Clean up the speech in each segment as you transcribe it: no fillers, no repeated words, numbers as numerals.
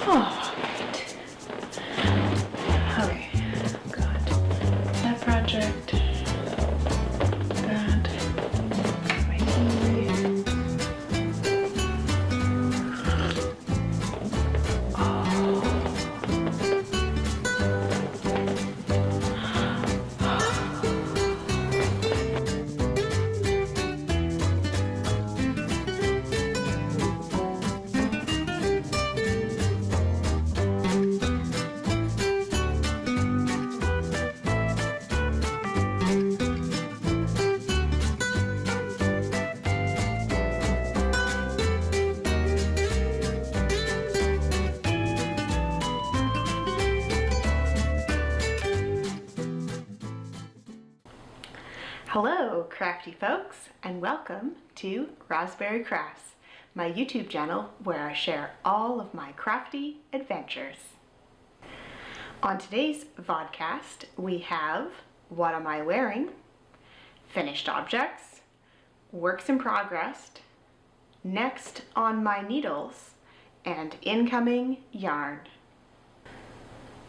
Oh, right. Okay, got that project, that, my key. Hello, crafty folks, and welcome to Rosberry Crafts, my YouTube channel where I share all of my crafty adventures. On today's vodcast, we have What Am I Wearing?, Finished Objects, Works in Progress, Next on My Needles, and Incoming Yarn.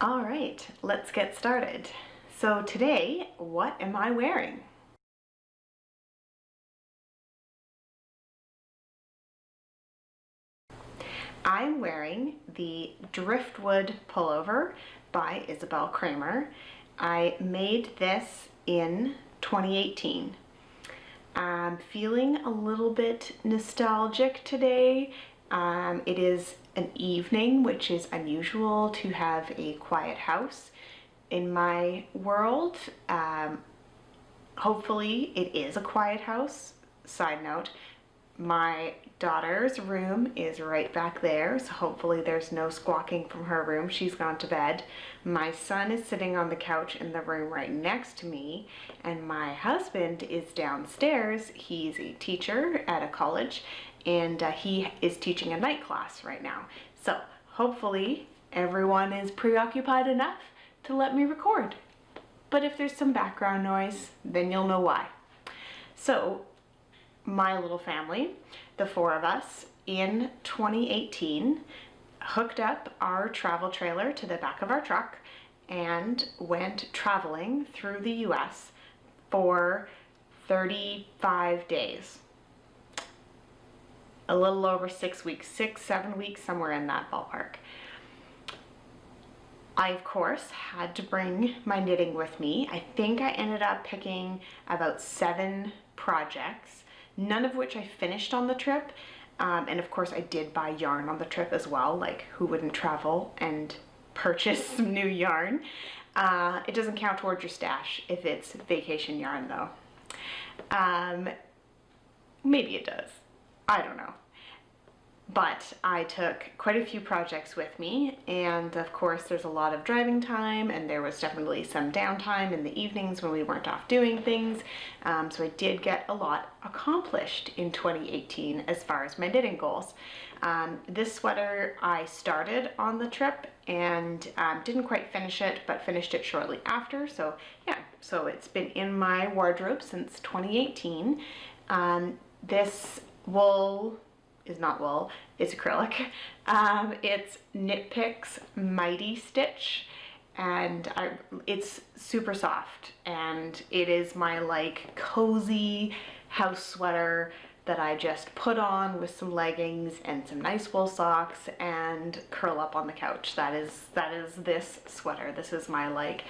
All right, let's get started. So today, what am I wearing? I'm wearing the Driftwood pullover by Isabel Kramer. I made this in 2018. I'm feeling a little bit nostalgic today. It is an evening, which is unusual to have a quiet house in my world. Hopefully it is a quiet house. Side note, my daughter's room is right back there, so hopefully there's no squawking from her room. She's gone to bed. My son is sitting on the couch in the room right next to me, and my husband is downstairs. He's a teacher at a college, and he is teaching a night class right now. So hopefully everyone is preoccupied enough to let me record. But if there's some background noise, then you'll know why. So my little family, the four of us, in 2018 hooked up our travel trailer to the back of our truck and went traveling through the US for 35 days. A little over 6 weeks, 7 weeks, somewhere in that ballpark. I, of course, had to bring my knitting with me. I think I ended up picking about 7 projects, none of which I finished on the trip. And of course I did buy yarn on the trip as well, like who wouldn't travel and purchase some new yarn. It doesn't count towards your stash if it's vacation yarn though. Maybe it does, I don't know. But I took quite a few projects with me, and of course there's a lot of driving time, and there was definitely some downtime in the evenings when we weren't off doing things. So I did get a lot accomplished in 2018 as far as my knitting goals. This sweater I started on the trip and didn't quite finish it, but finished it shortly after. So yeah, so it's been in my wardrobe since 2018. This wool is not wool, it's acrylic. It's Knit Picks Mighty Stitch, and it's super soft, and it is my like cozy house sweater that I just put on with some leggings and some nice wool socks and curl up on the couch. That is this sweater. This is my like,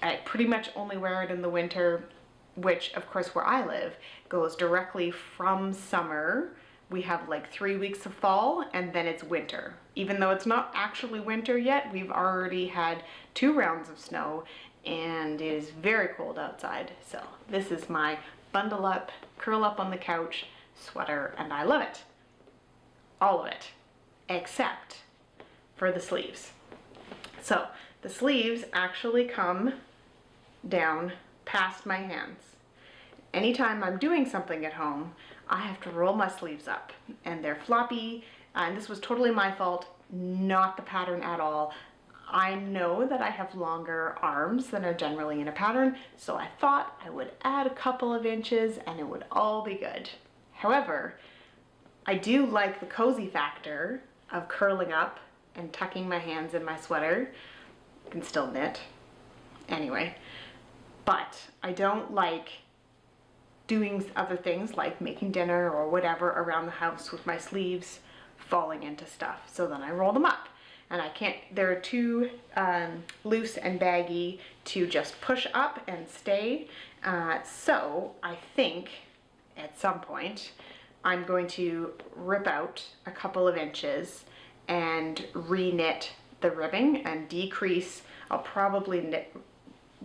I pretty much only wear it in the winter, which of course where I live goes directly from summer. We have like 3 weeks of fall and then it's winter. Even though it's not actually winter yet, we've already had 2 rounds of snow and it is very cold outside. So this is my bundle up, curl up on the couch sweater, and I love it. All of it, except for the sleeves. So the sleeves actually come down past my hands. Anytime I'm doing something at home, I have to roll my sleeves up, and they're floppy, and this was totally my fault, not the pattern at all. I know that I have longer arms than are generally in a pattern, so I thought I would add a couple of inches and it would all be good. However, I do like the cozy factor of curling up and tucking my hands in my sweater. I can still knit. Anyway, but I don't like doing other things like making dinner or whatever around the house with my sleeves falling into stuff. So then I roll them up, and I can't, they're too loose and baggy to just push up and stay. So I think at some point I'm going to rip out a couple of inches and re-knit the ribbing and decrease. I'll probably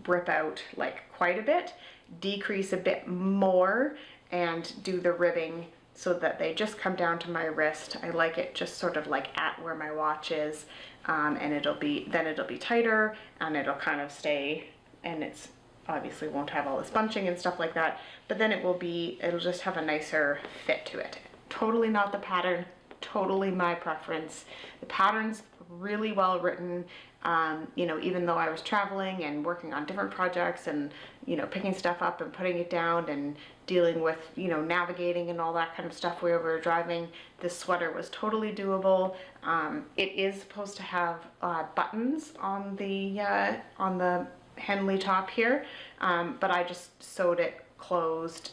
rip out like quite a bit, decrease a bit more, and do the ribbing so that they just come down to my wrist. I like it just sort of like at where my watch is, and then it'll be tighter, and it'll kind of stay, and it's obviously won't have all this bunching and stuff like that, but then it'll just have a nicer fit to it. Totally not the pattern, totally my preference. The pattern's really well written. You know, even though I was traveling and working on different projects and, you know, picking stuff up and putting it down and dealing with, you know, navigating and all that kind of stuff where we were driving, this sweater was totally doable. It is supposed to have buttons on the Henley top here, but I just sewed it closed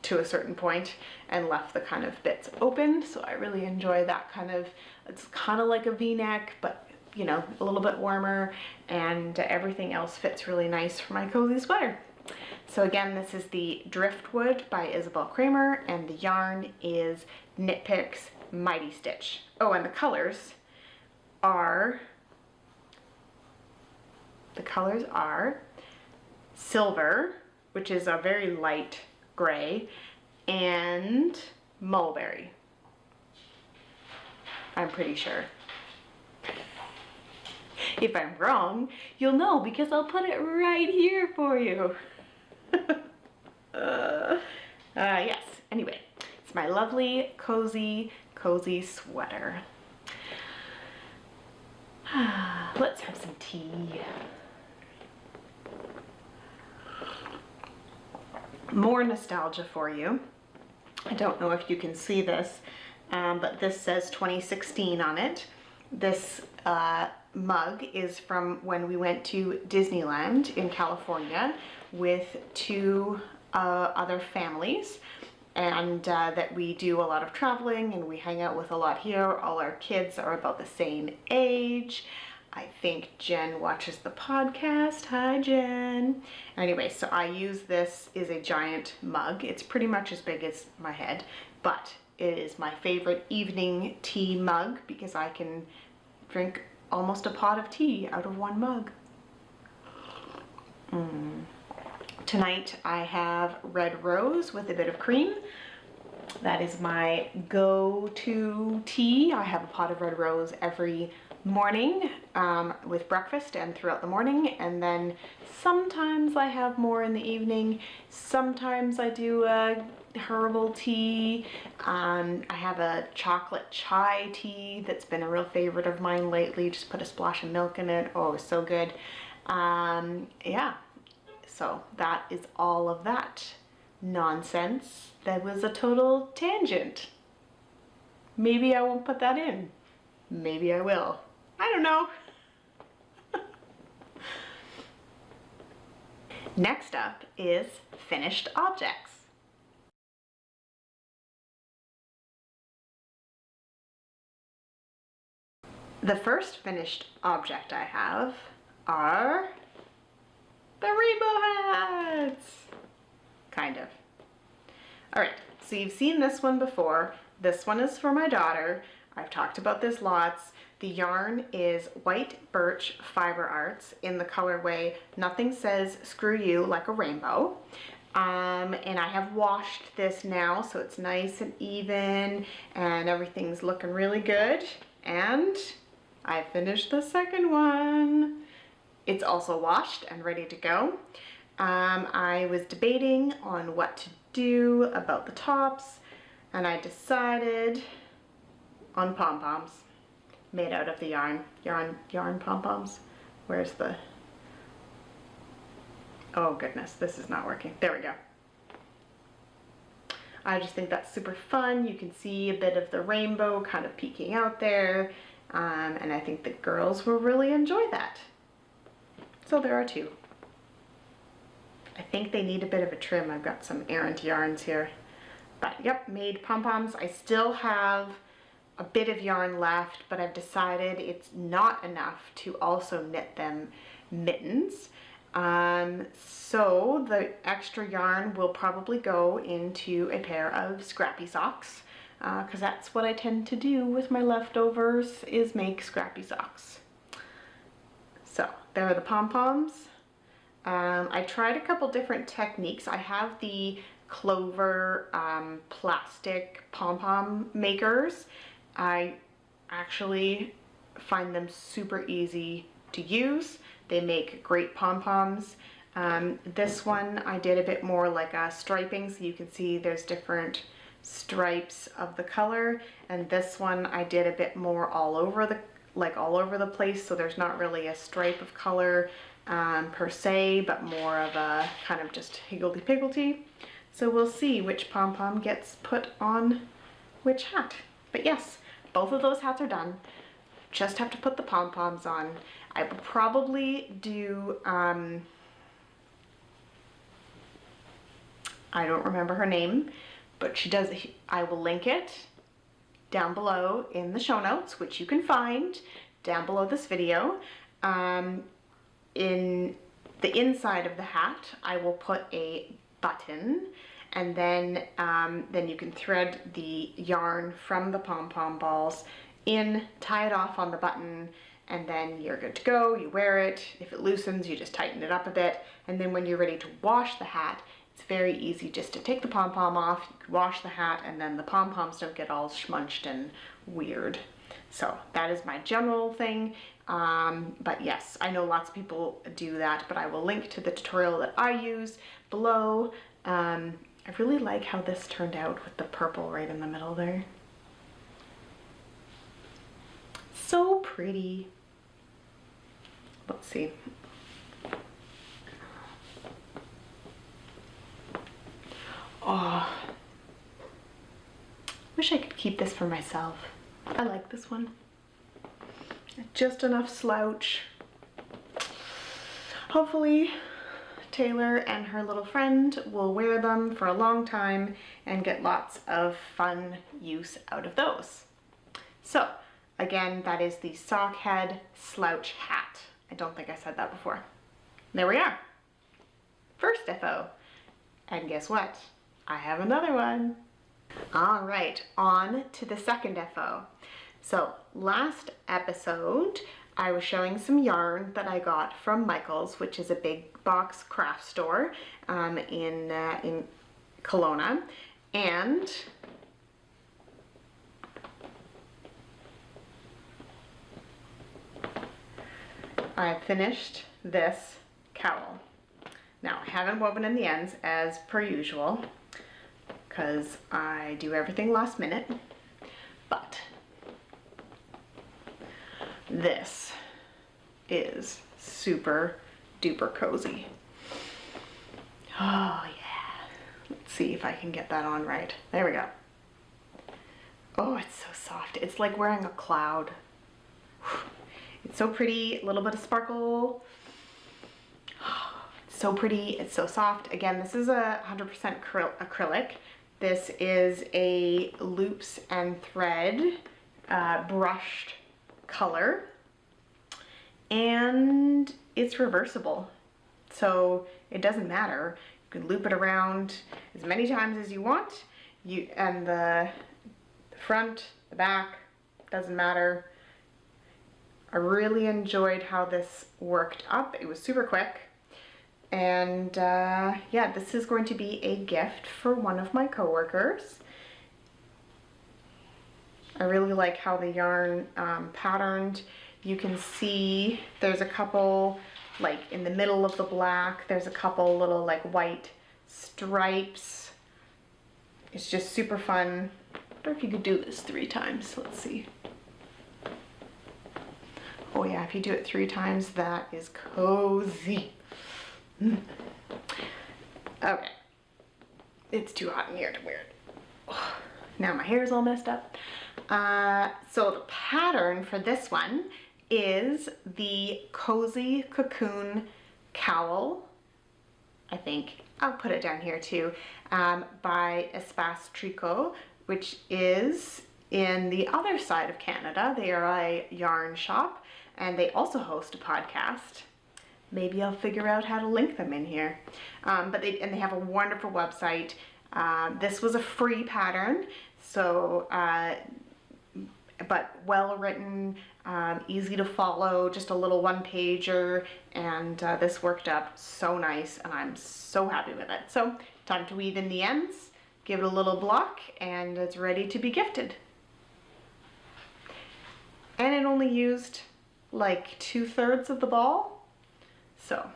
to a certain point and left the kind of bits open. So I really enjoy that kind of, it's kind of like a V-neck, but you know, a little bit warmer, and everything else fits really nice for my cozy sweater. So again, this is the Driftwood by Isabel Kramer, and the yarn is Knit Picks Mighty Stitch. Oh, and the colors are silver, which is a very light gray, and mulberry, I'm pretty sure. If I'm wrong, you'll know because I'll put it right here for you. Yes, anyway, it's my lovely, cozy sweater. Let's have some tea. More nostalgia for you. I don't know if you can see this, but this says 2016 on it. This mug is from when we went to Disneyland in California with two other families, and that we do a lot of traveling and we hang out with a lot here. All our kids are about the same age. I think Jen watches the podcast. Hi, Jen. Anyway, so I use this is a giant mug. It's pretty much as big as my head, but it is my favorite evening tea mug because I can drink almost a pot of tea out of one mug. Tonight I have red rose with a bit of cream. That is my go-to tea. I have a pot of red rose every morning with breakfast and throughout the morning, and then sometimes I have more in the evening. Sometimes I do a herbal tea. I have a chocolate chai tea that's been a real favorite of mine lately. Just put a splash of milk in it. Oh, so good. Yeah, so that is all of that nonsense. That was a total tangent. Maybe I won't put that in. Maybe I will. I don't know. Next up is finished objects. The first finished object I have are the rainbow hats. Kind of. Alright, so you've seen this one before. This one is for my daughter. I've talked about this lots. The yarn is White Birch Fiber Arts in the colorway Nothing Says Screw You Like a Rainbow. And I have washed this now, so it's nice and even and everything's looking really good. And I finished the second one. It's also washed and ready to go. I was debating on what to do about the tops, and I decided on pom-poms made out of the yarn pom-poms. Where's the, oh goodness, this is not working. There we go. I just think that's super fun. You can see a bit of the rainbow kind of peeking out there. and I think the girls will really enjoy that. So there are two. I think they need a bit of a trim. I've got some errant yarns here. But yep, made pom-poms. I still have a bit of yarn left, but I've decided it's not enough to also knit them mittens. So the extra yarn will probably go into a pair of scrappy socks, because that's what I tend to do with my leftovers, is make scrappy socks. So there are the pom-poms. I tried a couple different techniques. I have the Clover plastic pom-pom makers. I actually find them super easy to use. They make great pom-poms. This one I did a bit more like a striping, so you can see there's different stripes of the color, and this one I did a bit more all over the place, so there's not really a stripe of color per se, but more of a kind of just higgledy-piggledy. So we'll see which pom-pom gets put on which hat. But yes, both of those hats are done. Just have to put the pom-poms on. I will probably do, I don't remember her name, but she does, I will link it down below in the show notes, which you can find down below this video. In the inside of the hat, I will put a button, and then you can thread the yarn from the pom-pom balls in, tie it off on the button, and then you're good to go. You wear it. If it loosens, you just tighten it up a bit, and then when you're ready to wash the hat, it's very easy just to take the pom-pom off, you can wash the hat, and then the pom-poms don't get all schmunched and weird. So that is my general thing. But yes, I know lots of people do that, but I will link to the tutorial that I use below. I really like how this turned out with the purple right in the middle there. So pretty. Let's see. Oh, wish I could keep this for myself. I like this one. Just enough slouch. Hopefully Taylor and her little friend will wear them for a long time and get lots of fun use out of those. So again, that is the sock head slouch hat. I don't think I said that before. There we are. First FO. And guess what? I have another one. All right, on to the second FO. So last episode, I was showing some yarn that I got from Michael's, which is a big box craft store in Kelowna, and I finished this cowl. Now, I haven't woven in the ends as per usual, because I do everything last minute, but this is super duper cozy. Oh yeah. Let's see if I can get that on right. There we go. Oh, it's so soft. It's like wearing a cloud. It's so pretty, a little bit of sparkle. It's so pretty, it's so soft. Again, this is a 100% acrylic. This is a loops and thread brushed color, and it's reversible, so it doesn't matter. You can loop it around as many times as you want. And the front, the back, doesn't matter. I really enjoyed how this worked up. It was super quick. And yeah, this is going to be a gift for one of my coworkers. I really like how the yarn patterned. You can see there's a couple, like in the middle of the black, there's a couple little like white stripes. It's just super fun. I wonder if you could do this 3 times. Let's see. Oh yeah, if you do it 3 times, that is cozy. Okay. It's too hot in here to wear it. Oh, now my hair's all messed up. So the pattern for this one is the Cozy Cocoon Cowl, I think. I'll put it down here too, by Espace Tricot, which is in the other side of Canada. They are a yarn shop, and they also host a podcast. Maybe I'll figure out how to link them in here. But they have a wonderful website. This was a free pattern, so but well written, easy to follow, just a little one pager, and this worked up so nice, and I'm so happy with it. So time to weave in the ends, give it a little block, and it's ready to be gifted. And it only used like 2/3 of the ball, so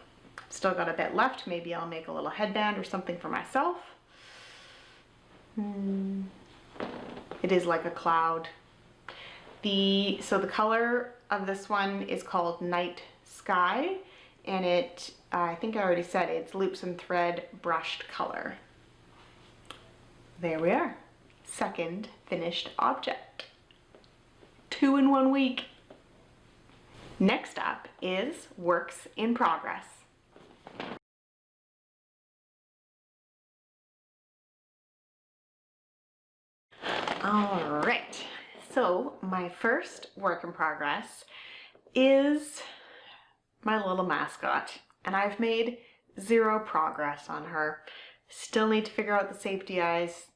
still got a bit left. Maybe I'll make a little headband or something for myself. It is like a cloud. So the color of this one is called Night Sky, and I think I already said it's loops and thread brushed color. There we are. Second finished object. 2 in 1 week. Next up is works in progress. All right. So my first work in progress is my little mascot, and I've made 0 progress on her. Still need to figure out the safety eyes.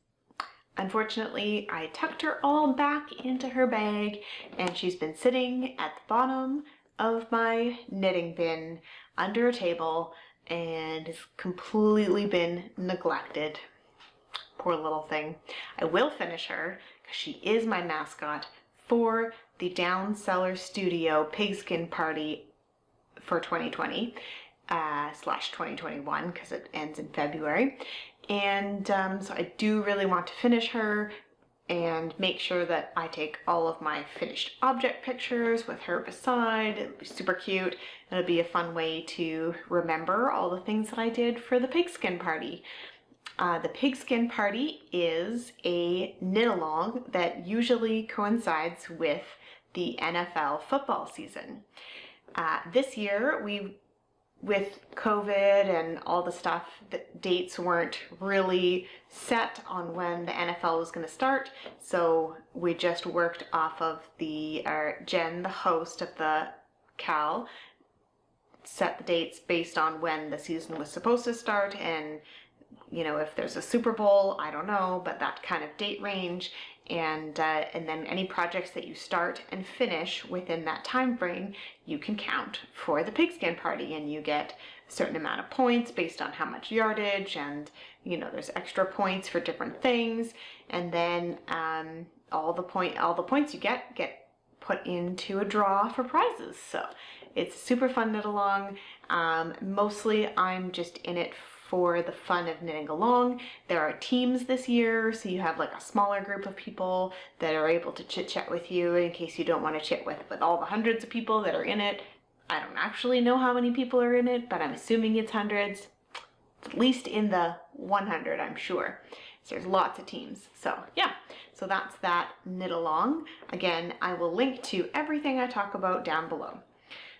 Unfortunately, I tucked her all back into her bag, and she's been sitting at the bottom of my knitting bin under a table and has completely been neglected. Poor little thing. I will finish her because she is my mascot for the Down Cellar Studio Pigskin Party for 2020 slash 2021 because it ends in February. And so I do really want to finish her and make sure that I take all of my finished object pictures with her beside. It'll be super cute. It'll be a fun way to remember all the things that I did for the Pigskin Party. The Pigskin Party is a knit-along that usually coincides with the NFL football season. This year, with COVID and all the stuff, the dates weren't really set on when the NFL was going to start, so we just worked off of Jen, the host of the Cal, set the dates based on when the season was supposed to start, and you know, if there's a Super Bowl, I don't know, but that kind of date range, and then any projects that you start and finish within that time frame, you can count for the Pigskin Party, and you get a certain amount of points based on how much yardage, and you know, there's extra points for different things, and then all the points you get put into a draw for prizes. So it's super fun knit along. Mostly I'm just in it for the fun of knitting along. There are teams this year, so you have like a smaller group of people that are able to chit chat with you in case you don't want to chit with all the hundreds of people that are in it. I don't actually know how many people are in it, but I'm assuming it's hundreds. It's at least in the 100, I'm sure. So there's lots of teams. So yeah, so that's that knit along. Again, I will link to everything I talk about down below.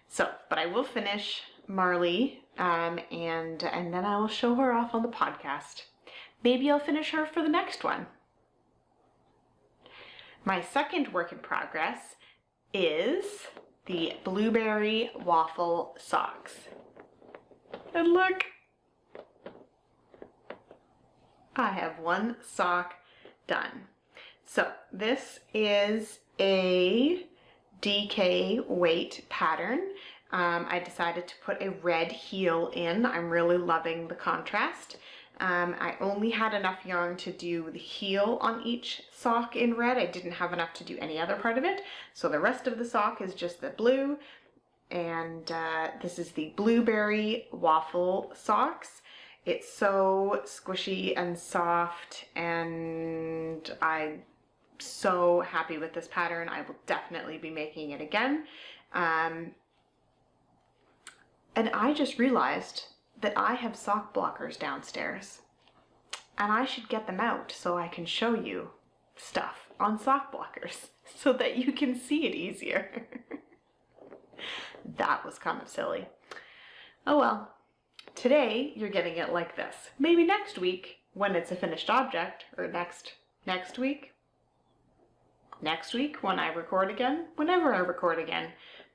So, but I will finish Marley, and then I will show her off on the podcast. Maybe I'll finish her for the next one. My second work in progress is the blueberry waffle socks. And look, I have one sock done. So this is a DK weight pattern. I decided to put a red heel in. I'm really loving the contrast. I only had enough yarn to do the heel on each sock in red. I didn't have enough to do any other part of it. So the rest of the sock is just the blue. And this is the blueberry waffle socks. It's so squishy and soft, and I'm so happy with this pattern. I will definitely be making it again. And I just realized that I have sock blockers downstairs, and I should get them out so I can show you stuff on sock blockers so that you can see it easier. That was kind of silly. Oh well. Today you're getting it like this. Maybe next week when it's a finished object, or next week when I record again, whenever I record again,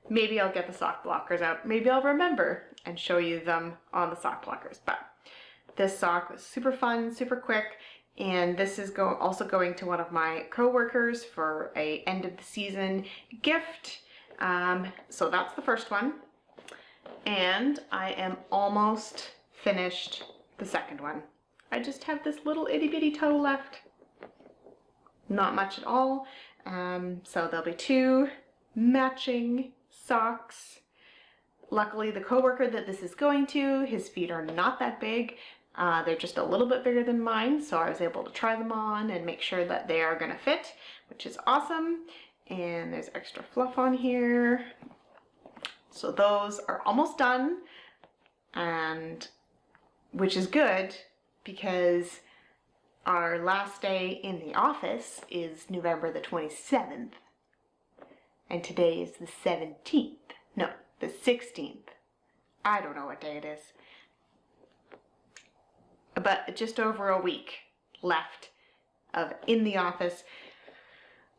maybe I'll get the sock blockers out. Maybe I'll remember and show you them on the sock blockers. But this sock was super fun, super quick, and this is also going to one of my co-workers for a end of the season gift. So that's the first one. And I am almost finished the second one. I just have this little itty bitty toe left. Not much at all. So there'll be 2 matching socks. Luckily, the coworker that this is going to, his feet are not that big. They're just a little bit bigger than mine, so I was able to try them on and make sure that they are gonna fit, which is awesome. And there's extra fluff on here. So those are almost done, and which is good because our last day in the office is November the 27th, and today is the 17th. No, the 16th. I don't know what day it is. But just over a week left of in the office.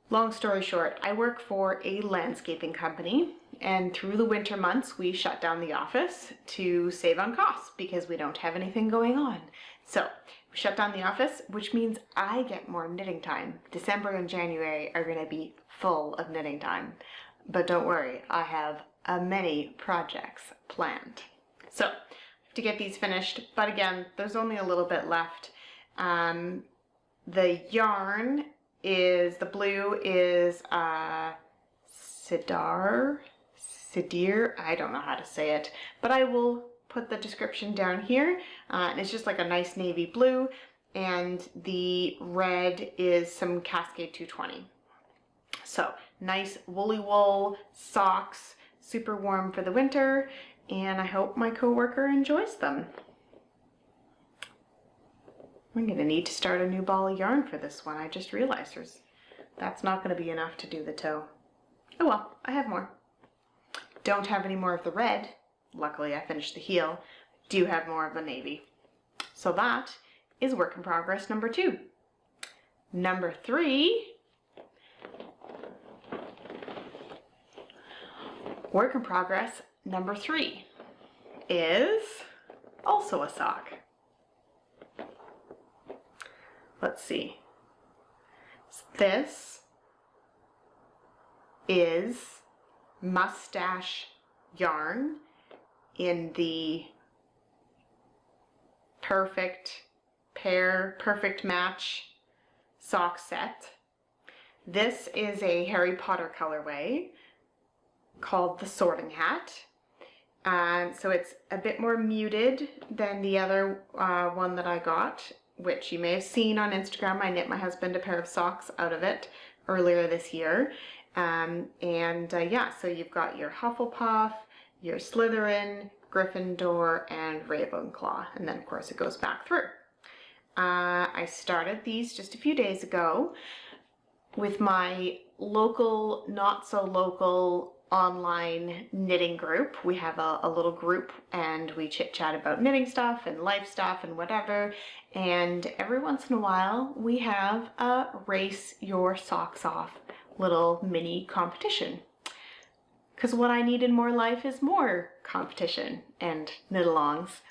Long story short, I work for a landscaping company, and through the winter months we shut down the office to save on costs because we don't have anything going on. So we shut down the office, which means I get more knitting time. December and January are going to be full of knitting time. But don't worry, I have many projects planned. So I have to get these finished, but again, there's only a little bit left. The yarn is, the blue is Sidir, I don't know how to say it, but I will put the description down here. And it's just like a nice navy blue, and the red is some Cascade 220. So nice woolly wool socks, super warm for the winter, and I hope my coworker enjoys them. I'm going to need to start a new ball of yarn for this one. I just realized that's not going to be enough to do the toe. Oh well, I have more. Don't have any more of the red. Luckily I finished the heel. Do have more of the navy. So that is work in progress number 2. Number 3, work in progress number 3 is also a sock. Let's see. This is mustache yarn in the perfect pair, perfect match sock set. This is a Harry Potter colorway called the Sorting Hat. So it's a bit more muted than the other one that I got, which you may have seen on Instagram. I knit my husband a pair of socks out of it earlier this year. Yeah, so you've got your Hufflepuff, your Slytherin, Gryffindor, and Ravenclaw, and then of course it goes back through. I started these just a few days ago with my local, not so local online knitting group. We have a little group and we chit chat about knitting stuff and life stuff and whatever, and every once in a while we have a race your socks off little mini competition, because what I need in more life is more competition and knit-alongs.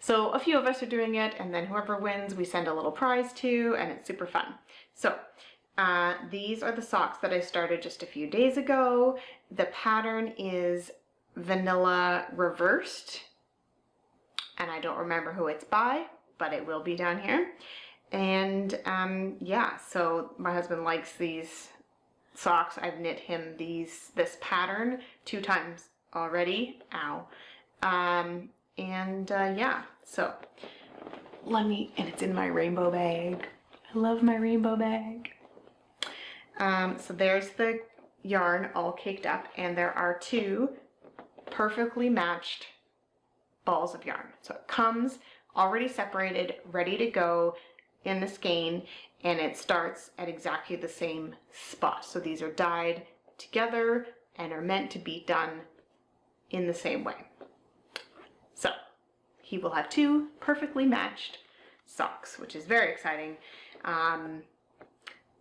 So a few of us are doing it, and then whoever wins we send a little prize to, and it's super fun. So these are the socks that I started just a few days ago. The pattern is Vanilla Reversed, and I don't remember who it's by, but it will be down here. And yeah, so my husband likes these socks. I've knit him this pattern 2 times already. Ow. Yeah, so and it's in my rainbow bag. I love my rainbow bag. So there's the yarn all caked up, and there are 2 perfectly matched balls of yarn. So it comes already separated, ready to go. in the skein, and it starts at exactly the same spot. So these are dyed together and are meant to be done in the same way. So he will have 2 perfectly matched socks, which is very exciting.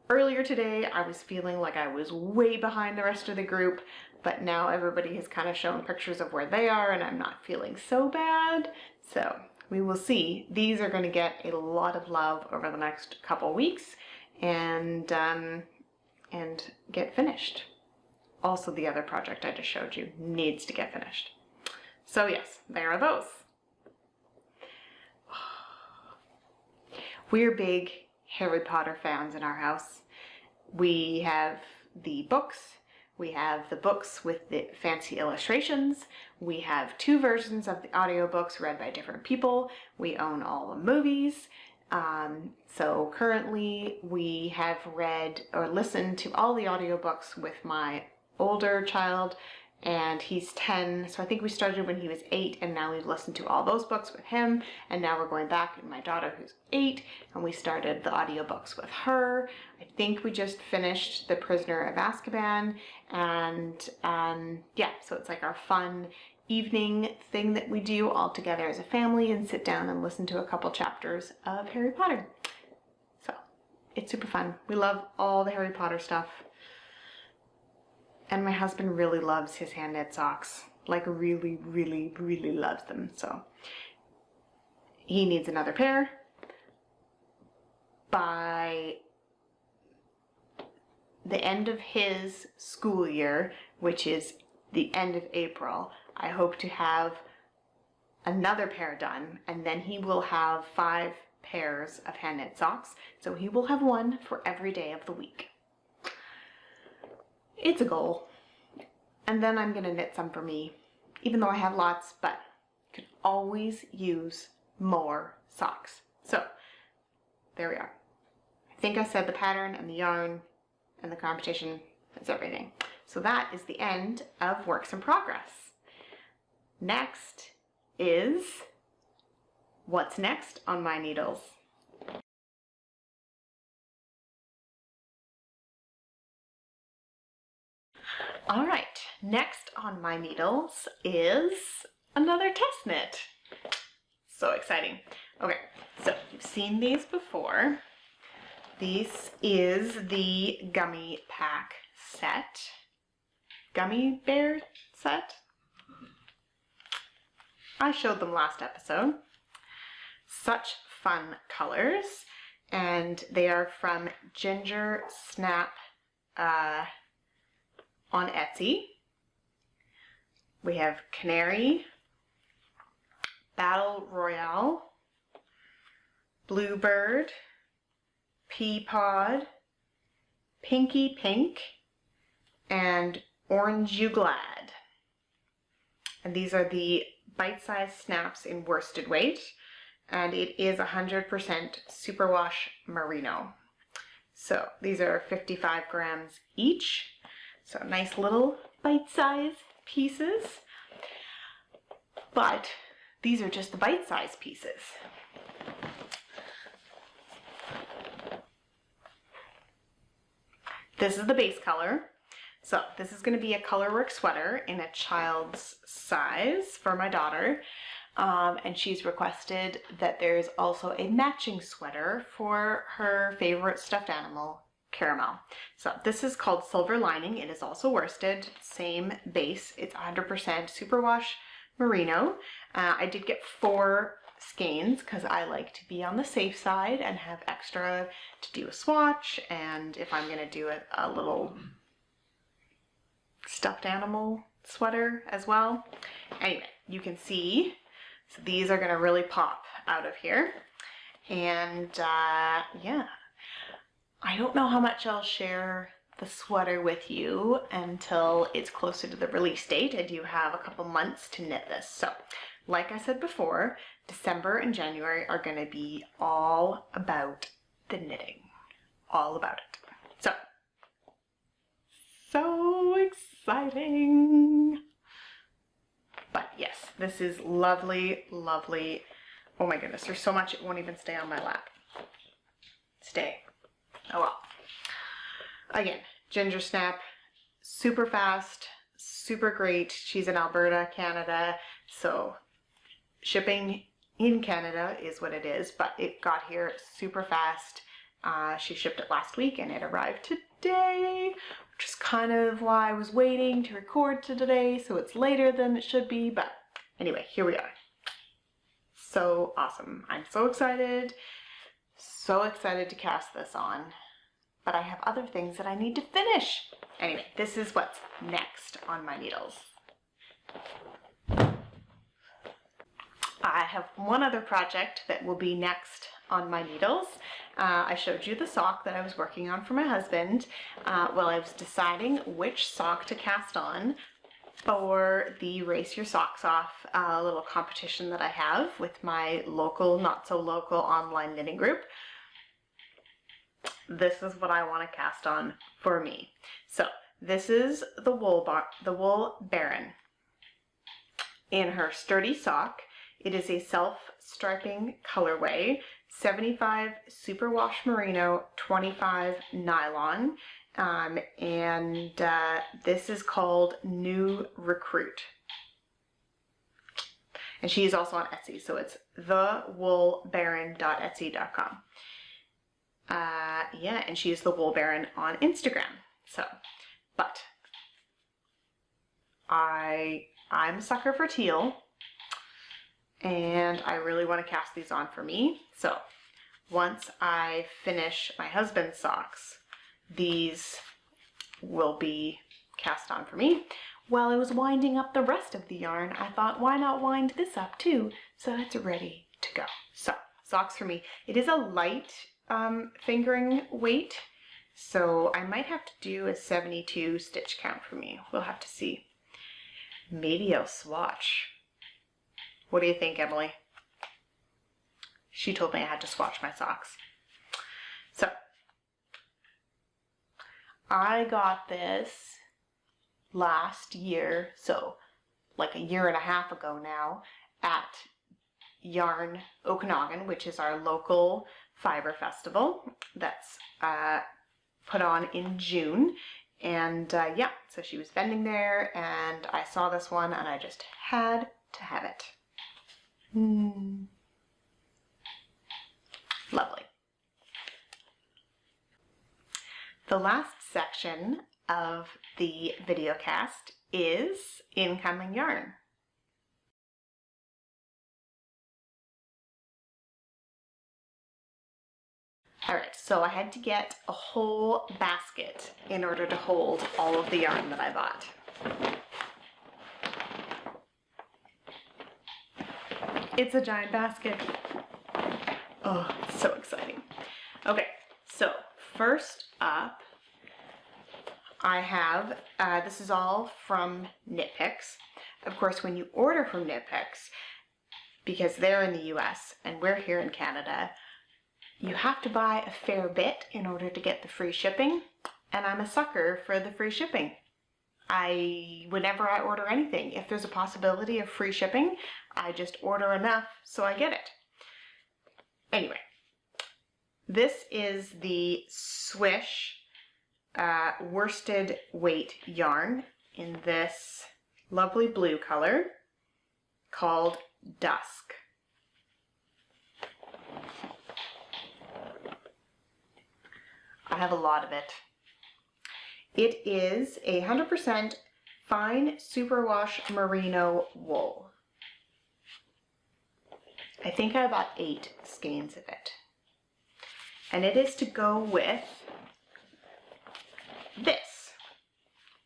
Earlier today, I was feeling like I was way behind the rest of the group, but now everybody has kind of shown pictures of where they are and I'm not feeling so bad. So we will see. These are going to get a lot of love over the next couple weeks and get finished. Also, the other project I just showed you needs to get finished. So yes, there are those. We're big Harry Potter fans in our house. We have the books. We have the books with the fancy illustrations. We have 2 versions of the audiobooks read by different people. We own all the movies. So currently we have read or listened to all the audiobooks with my older child, and he's 10, so I think we started when he was 8, and now we've listened to all those books with him, and now we're going back with my daughter who's 8, and we started the audiobooks with her. I think we just finished The Prisoner of Azkaban, and yeah, so it's like our fun evening thing that we do all together as a family and sit down and listen to a couple chapters of Harry Potter. So it's super fun. We love all the Harry Potter stuff. And my husband really loves his hand knit socks. Like really, really, really loves them. So he needs another pair. By the end of his school year, which is the end of April, I hope to have another pair done, and then he will have 5 pairs of hand knit socks. So he will have 1 for every day of the week. It's a goal. And then I'm gonna knit some for me, even though I have lots, but could always use more socks. So there we are. I think I said the pattern and the yarn and the competition. That's everything. So that is the end of Works in Progress. Next is what's next on my needles. All right, next on my needles is another test knit. So exciting. Okay, so you've seen these before. This is the gummy pack set. Gummy bear set. I showed them last episode. Such fun colors, and they are from Ginger Snap on Etsy. We have Canary, Battle Royale, Bluebird, Pea Pod, Pinky Pink, and Orange You Glad. And these are the bite-sized snaps in worsted weight, and it is 100% superwash merino. So these are 55 grams each. So nice little bite-sized pieces, but these are just the bite-sized pieces. This is the base color. So this is going to be a colorwork sweater in a child's size for my daughter. And she's requested that there's also a matching sweater for her favorite stuffed animal, Caramel. So this is called Silver Lining. It is also worsted, same base. It's 100% superwash merino. I did get 4 skeins because I like to be on the safe side and have extra to do a swatch, and if I'm going to do a little stuffed animal sweater as well. Anyway, you can see, so these are going to really pop out of here. And yeah, I don't know how much I'll share the sweater with you until it's closer to the release date and you have a couple months to knit this. So like I said before, December and January are going to be all about the knitting, all about it. So exciting. But yes, this is lovely, lovely. Oh my goodness, there's so much it won't even stay on my lap. stay. Oh well. Again, Ginger Snap, super fast, super great. She's in Alberta, Canada, so shipping in Canada is what it is, but it got here super fast. She shipped it last week and it arrived today, which is kind of why I was waiting to record today, so it's later than it should be, but anyway, here we are. So awesome. I'm so excited to cast this on, but I have other things that I need to finish. Anyway, this is what's next on my needles. I have one other project that will be next on my needles. I showed you the sock that I was working on for my husband while I was deciding which sock to cast on for the Race Your Socks Off little competition that I have with my local, not so local online knitting group. This is what I want to cast on for me. So this is the Wool Baron in her sturdy sock. It is a self-striping colorway, 75 superwash merino, 25 nylon, and this is called New Recruit. And she is also on Etsy, so it's thewoolbaron.etsy.com. Yeah, and she is the Wool Baron on Instagram. So, but I'm a sucker for teal, and I really want to cast these on for me. So once I finish my husband's socks, these will be cast on for me. While I was winding up the rest of the yarn, I thought, why not wind this up too, so it's ready to go. So socks for me. It is a light fingering weight, so I might have to do a 72 stitch count for me. We'll have to see. Maybe I'll swatch. What do you think, Emily? She told me I had to swatch my socks. So I got this last year, so like a year and a half ago now, at Yarn Okanagan, which is our local fiber festival that's put on in June. And yeah, so she was vending there and I saw this one and I just had to have it. Lovely. The last section of the video cast is incoming yarn. Alright, so I had to get a whole basket in order to hold all of the yarn that I bought. It's a giant basket. Oh, it's so exciting. Okay, so first up, I have, this is all from Knit Picks. Of course, when you order from Knit Picks, because they're in the US and we're here in Canada, you have to buy a fair bit in order to get the free shipping, and I'm a sucker for the free shipping. Whenever I order anything, if there's a possibility of free shipping, I just order enough so I get it. Anyway, this is the Swish worsted weight yarn in this lovely blue color called Dusk. I have a lot of it. It is 100% fine superwash merino wool. I think I have about 8 skeins of it. And it is to go with this,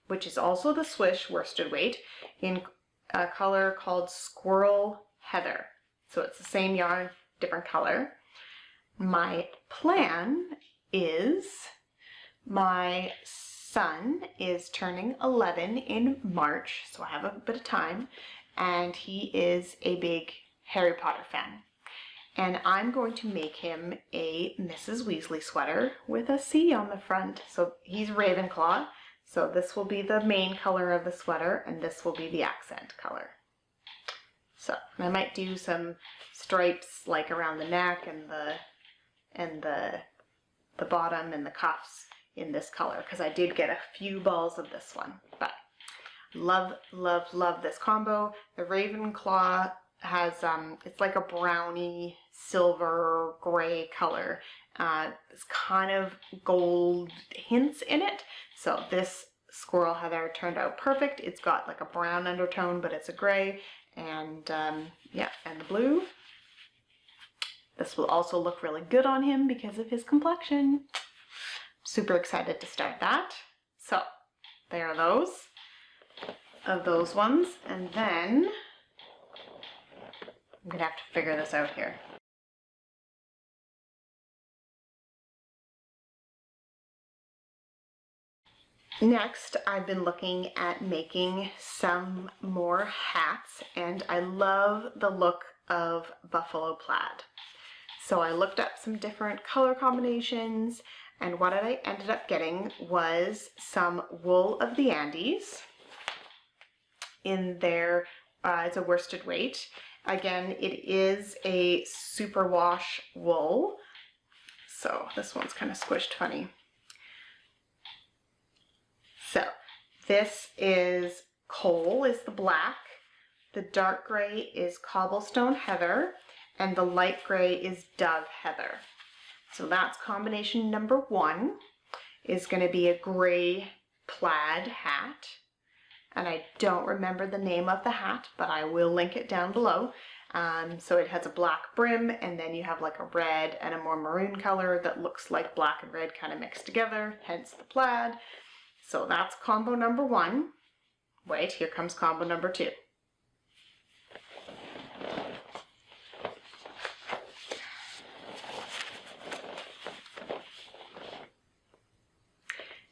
which is also the Swish worsted weight in a color called Squirrel Heather. So it's the same yarn, different color. My plan is my son is turning 11 in March, so I have a bit of time, and he is a big Harry Potter fan. And I'm going to make him a Mrs. Weasley sweater with a C on the front. So he's Ravenclaw, so this will be the main color of the sweater, and this will be the accent color. So I might do some stripes like around the neck and the the bottom and the cuffs in this color because I did get a few balls of this one. But love, love, love this combo. The Ravenclaw has, it's like a browny, silver, gray color. It's kind of gold hints in it. So this Squirrel Heather turned out perfect. It's got like a brown undertone, but it's a gray. And yeah, and the blue. This will also look really good on him because of his complexion. Super excited to start that. So there are those of those ones. And then I'm gonna have to figure this out here. Next, I've been looking at making some more hats, and I love the look of buffalo plaid. So I looked up some different color combinations, and what I ended up getting was some wool of the Andes in their, it's a worsted weight. Again, it is a superwash wool. So this one's kind of squished funny. So this is coal is the black, the dark gray is cobblestone heather, and the light gray is dove heather. So that's combination number 1, is going to be a gray plaid hat. And I don't remember the name of the hat, but I will link it down below. So it has a black brim, and then you have like a red and a more maroon color that looks like black and red kind of mixed together, hence the plaid. So that's combo number 1. Wait, here comes combo number 2.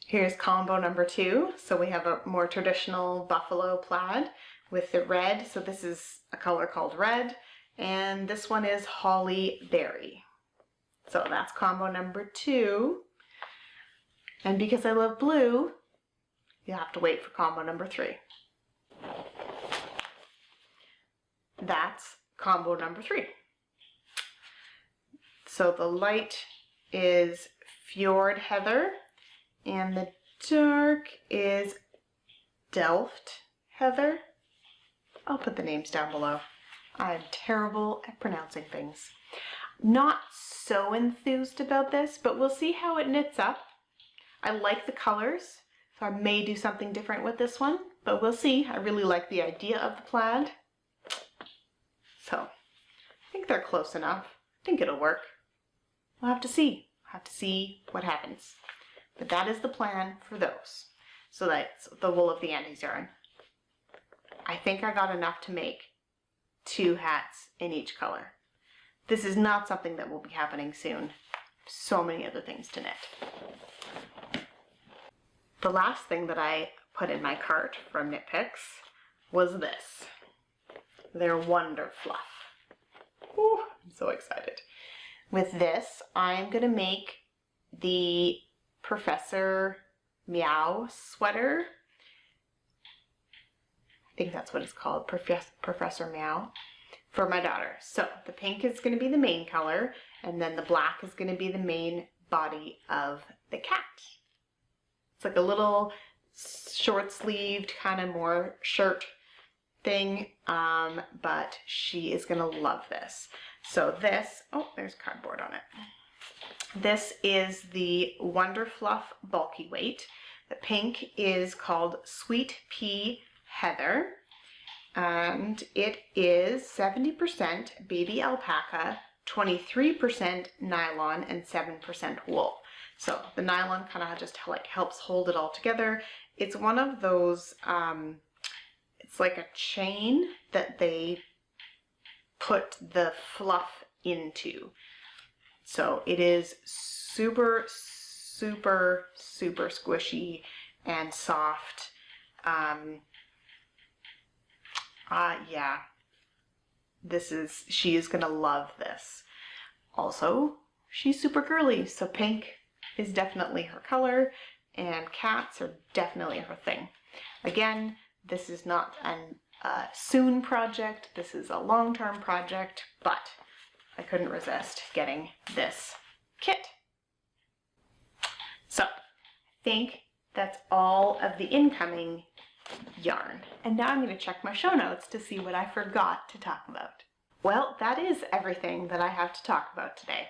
Here's combo number 2. So we have a more traditional buffalo plaid with the red. So this is a color called red, and this one is holly berry. So that's combo number 2. And because I love blue, you have to wait for combo number 3. That's combo number 3. So the light is fjord heather, and the dark is Delft heather. I'll put the names down below. I'm terrible at pronouncing things. Not so enthused about this, but we'll see how it knits up. I like the colors, so I may do something different with this one, but we'll see. I really like the idea of the plaid. So I think they're close enough. I think it'll work. We'll have to see. Have to see what happens. But that is the plan for those. So that's the wool of the Andes yarn. I think I got enough to make 2 hats in each color. This is not something that will be happening soon. So many other things to knit. The last thing that I put in my cart from Knit Picks was this. Their Wonder Fluff. Ooh, I'm so excited. With this, I'm gonna make the Professor Meow sweater. I think that's what it's called, Professor Meow, for my daughter. So the pink is going to be the main color, and then the black is going to be the main body of the cat. It's like a little short-sleeved, kind of more shirt thing, but she is going to love this. So this, oh, there's cardboard on it. This is the Wonder Fluff Bulky Weight. The pink is called Sweet Pea Heather, and it is 70% baby alpaca, 23% nylon, and 7% wool. So the nylon kind of just like helps hold it all together. It's one of those, it's like a chain that they put the fluff into. So it is super, super, super squishy and soft. Yeah, she is gonna love this. Also, she's super girly, so pink is definitely her color, and cats are definitely her thing. Again, this is not a soon project, this is a long-term project, but I couldn't resist getting this kit. So, I think that's all of the incoming yarn. And now I'm going to check my show notes to see what I forgot to talk about. Well, that is everything that I have to talk about today.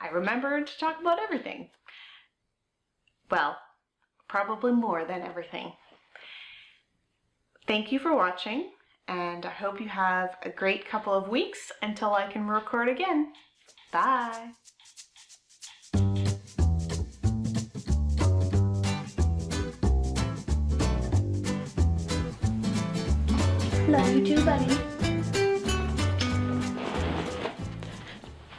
I remembered to talk about everything. Well, probably more than everything. Thank you for watching, and I hope you have a great couple of weeks until I can record again. Bye! Love you too, buddy.